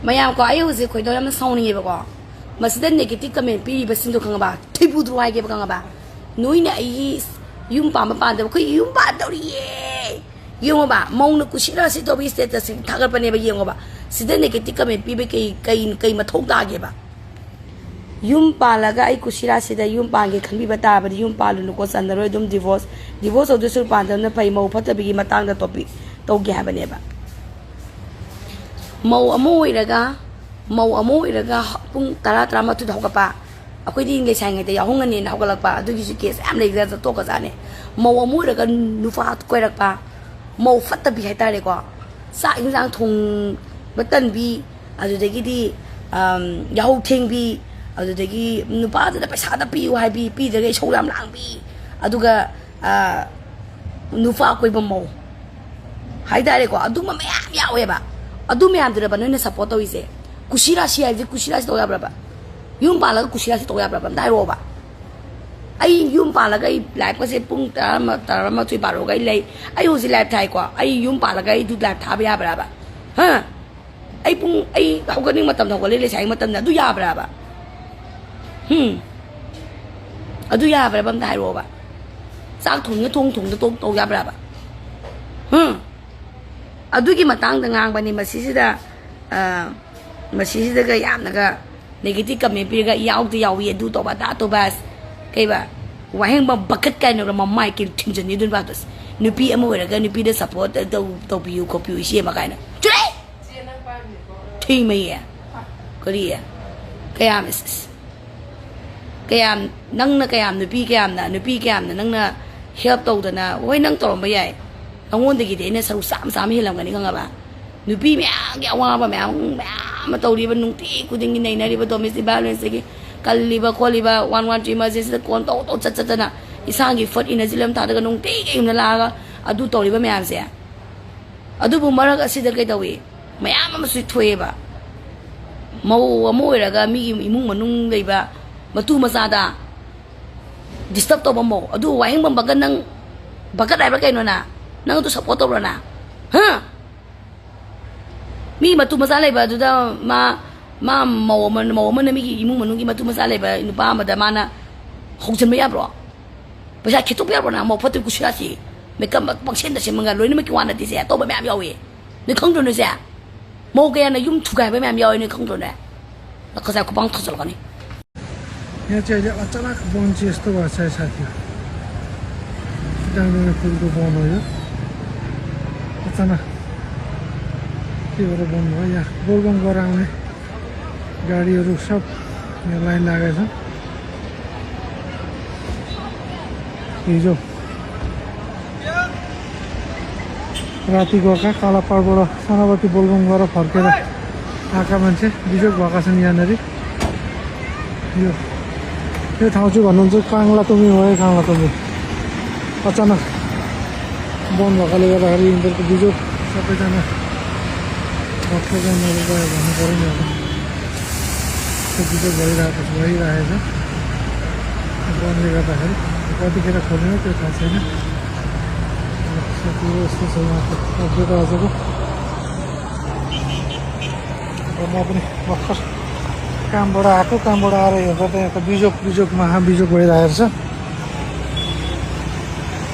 mayam ko ayo se khoi do yam sawning ye ba ko masida negative comment pi ba sin do khang ba thibu du ai ge ba khang ba noi na ai yum pa ma pa da khoi yum pa do ri ye yum ba mong na kusira si do bi status thagar pa ne ba yeng ba sida negative comment pi ba kai ma thok da ge ba yum pa la ga ai kusira sida yum pa ge khan bi ba ta ba yum pa lu ko san ro dum divorce of the sur pa da na pai mau phat bi matang da topic to ge ha ba ne ba mau amu iraga pung tara tara ma tu da pa akoi di ngai sai ngai te yahung ani na hogalak pa adu gi case am le ga to ka jane mau amu iraga nufa koi rak pa mau fatta bi hai tare ko sa injang thong batan bi adu de gi di yahu thing bi adu de gi nupa da paisa da pi hai bi de ge chou lam lang bi adu ga nufa koi ba mau hai tare ko adu ma ya yawe ba adu me am ba no support to ise kusira si ai kusira si to ya ba yum pa la kusira si to ya ba dai ro ba ai yum pa la ga live ko se pung ta ma tui ba ro ga lai ai ho si live thai ko ai yum pa la ga du live tha ba ya ba ha ai pung ai ho ga ning matam ko le sai matam na du ya ba adu ya ba dai ro ba sak thong da to ya ba adugi matang da ngang bani masisida ga yam naga negative comment pi ga yaw ti yaw ye du to ba da to bas kai ba waheng ba bucket kai no ma mai ki thingjan ni dun ba tos nupi amo ga nupi da support to pi ko pi shi ma kai na chule thi me ya korea kayam is kayam nang na kayam nupi kayam na nang na help to da na wai nang to ba yai ngon de gi de ne saru sam hi lam ga ni khang ba nupi me ya wa ba me ma to ri ba nung ti ku ding nei na ri ba domestic violence gi kalli ba kholi ba 113 emergency kon to chat na isang gi fot in azilam ta da nung ti gi na la ga adu to ri ba me am se adu bu marak asi da kai tawi me am ma sui thwe ba mau mo ra ga mi gi imung manung dei ba matu masa da disturb to ba mo adu wa hing ba ba nang bagat ai ba kai no na nang tu support to na ha mi matu masala ba du da ma mau man mi gi imung manung gi matu masala ba inu pa ma da mana hongchen me ya bro ba sha khitu ya bro na mo phatu ku sha si me kam bak chen da chen manga loi ni me ki wan da ti se to ba me am yaw ye ni khong do ne se mo ge na yum thu kai ba me am yaw ni khong do ne la ka sa ku bang thosal ka ni ya che ja achanak bon chi sto ba sai sa thi dang ne ful do bon yo achanak के भएर बन्द भयो यहाँ बोलबम गराउने गाडीहरू सब यहाँ लाइन लागेको छ हिजो राति गएका कालापाडबाट सनावती बोलबम गरेर फर्केर आएका मान्छे बिजोग भएका छन् यहाँनिर यो ठाउँ चाहिँ भन्नुहुन्छ काङ्लातुमी हो है काङ्लातुमी अचानक बन्द भएकाले गर्दाखेरि यिनीहरूको बिजोग सबैजना भक्तजनहरू गयो भन्नु पऱ्यो नि अब त्यो बिजोग भइरहेको छ बन्दले गर्दाखेरि कतिखेर खोल्ने त्यो थाहा छैन यस्तो छ यहाँको अप्डेट आजको म पनि भर्खर कामबाट आएको कामबाट आएर हेर्दा त यहाँको बिजोग महाबिजोग भइरहेको छ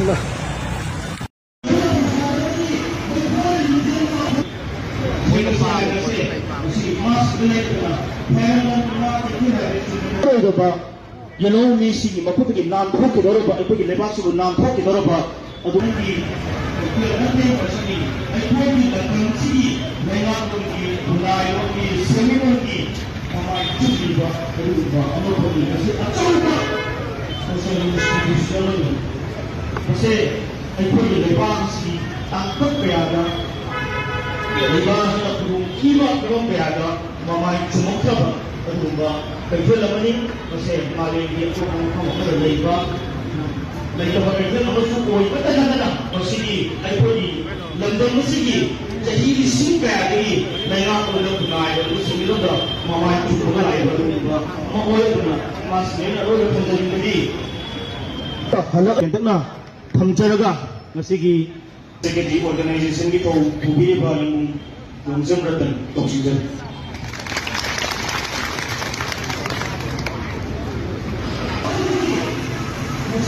ल you know me see ma put ki nam thok ki doro ba ko ki lebas ko nam thok ki doro ba adu ni ki na ne person ni ai ko ni la kan si mai na ko ki na yo ki semi ko ki ma chu ki ba adu ba anu ko ni se achau ba so ni institution ni se ai ko ni lebas si ang thok pe ada lebas na ko ki ba ko pe ada ma mai chu mo ka ba adu ba cái chuyện là mấy nó sẽ mà về địa phương không có được lấy vào lấy cho cái chuyện nó có số tuổi bất tất cả nó sẽ đi ai thôi đi lần đầu nó sẽ đi chỉ đi xin về đi này nó có được ngày nó sẽ đi lúc đó mà mai chụp cái lại rồi mà ôi mà sẽ là rồi không thể đi tập hành động hiện tại là thằng chơi đó nó sẽ đi secondary organization cái tổ phụ bị vào những vùng dân rất là tổ chức dân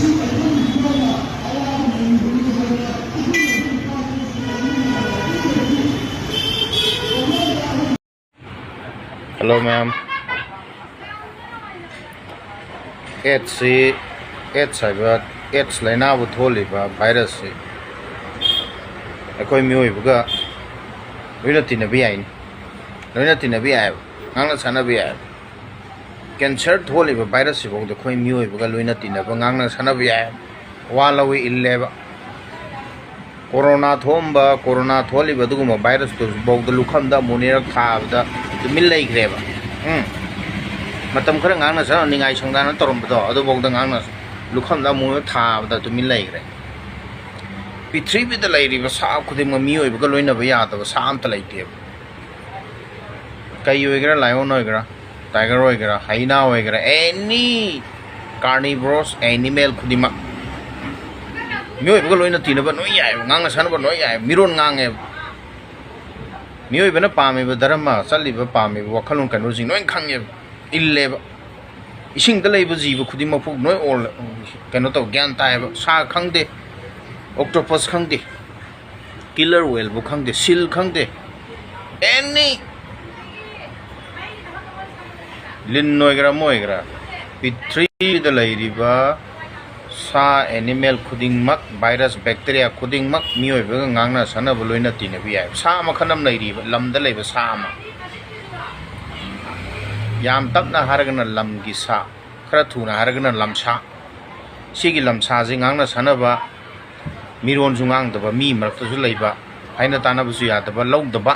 Hello, ma'am. AIDS cyber AIDS laina bu tholi ba virus se. Akoi mioi buga loina tina bi ai. Loina tina bi ai. Ngangna sana bi ai. Cancer tholi ba virus se bong de khoi mioi buga loina tina ba ngangna sana bi ai. Wa lawi ille ba. Corona tholi ba duguma virus to bong de lukham da monira kha da mil lai greba. Matam khara ngangna sa ningai sangdana torom bado adu bong da ngangna lukham da mu tha da to mil lai gre. Pitri da lai ri ba sa khudim ma mi oi ba loina ba ya da ba sa am ta lai te. Kai oi gra lion oi gra tiger oi gra hyena oi gra any carnivorous animal khudima mi oi ba loina tina ba noi yai ngangna san ba noi yai miron ngange mioi bana pami ba dharma sali ba pami ba wakhalon kanu jing noi khangye ille ba ising da lei ba ji ba khudi ma phuk noi ol kanu to gyan tai ba sa khangde octopus khangde killer whale bu khangde seal khangde any lin noi gra moi gra pitri da lei ri ba sa animal khuding mak virus bacteria khuding mak mioi ba ngangna sana ba loina tina bi ai sa ma khanam nei ri lam da lei ba sa ma yam tapna haragna lam gi sa khara thuna haragna lam sa sigi lam sa ji ngangna sana ba miron jungang da ba mi marak tu lei ba haina tana bu su ya da ba log da ba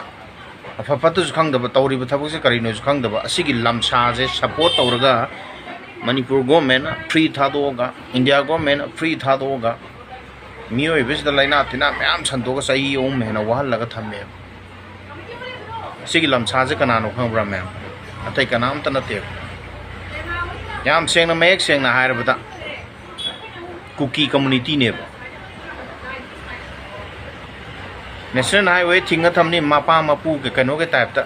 afa patu khang da ba tawri ba thabu se kari no khang da ba sigi lam sa je support tawraga Manipur government free thadoga India government free thadoga mioi bis da laina tina myam santoga sai om mena wahal laga thamme sigi lamsa je kana no khangbra ma'am atai kana am tana te yam seng na mek seng na hair bata cookie community ne national highway thinga thamni mapa mapu ke kano ke type ta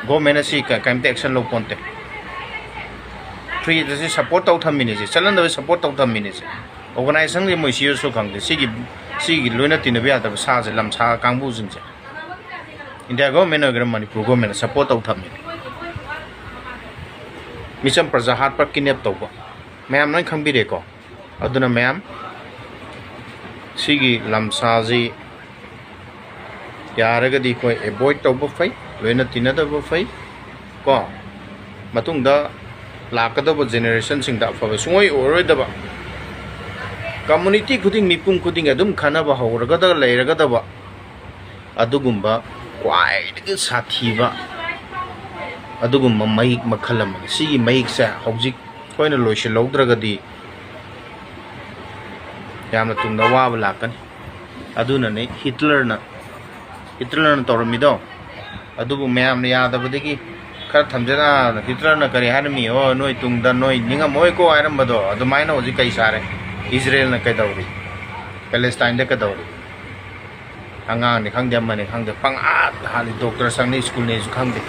government si ka kaimte action lo ponte free the support tau thamini je chalan da support tau thamini je organization le moi siyo so khang de sigi loina tin be ata sa je lam sa kangbu jing je India government or Manipur government support tau thamini mission prajahat par kinep tau ba ma'am noi khang bi re ko aduna ma'am sigi lam sa ji yaraga di koi avoid tau ba fai loina tin da ba fai ko matung da lakadaba generation sing da fa sungoi orodaba community khuding mipum khuding adum khana ba horaga da leiraga da ba adugumba kwai de sathiba adugumba maik makhalam si maik sa hojik koina loish logdraga di yamna tungda wa ba lakan aduna ne Hitler na tormido adubu mayam ne yada ba degi khar thamjana Hitler na kari hanmi o noi tungda noi ninga moi ko airam bado adu maina hoji kai sare Israel na kai dawri Palestine de ka dawri anga ni khangde mane khangde pang a hali doctor sang ni school ne su khangde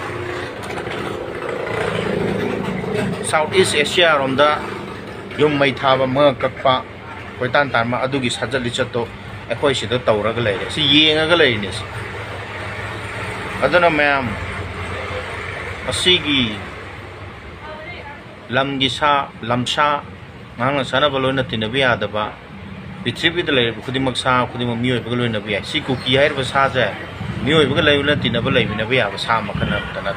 Southeast Asia romda yum mai thaba ma kakpa koitan tan ma adugi sajali chato ekhoi sida tawraga leire si yenga ga leine adana ma'am asigi lamsa nganga sana balona tinabi adaba pitribi de lay khudimak sa khudimak mioi bagaloina bi si ku ki hair ba sa ja mioi bagalai una tinaba lai bina bi aba sa makana tanat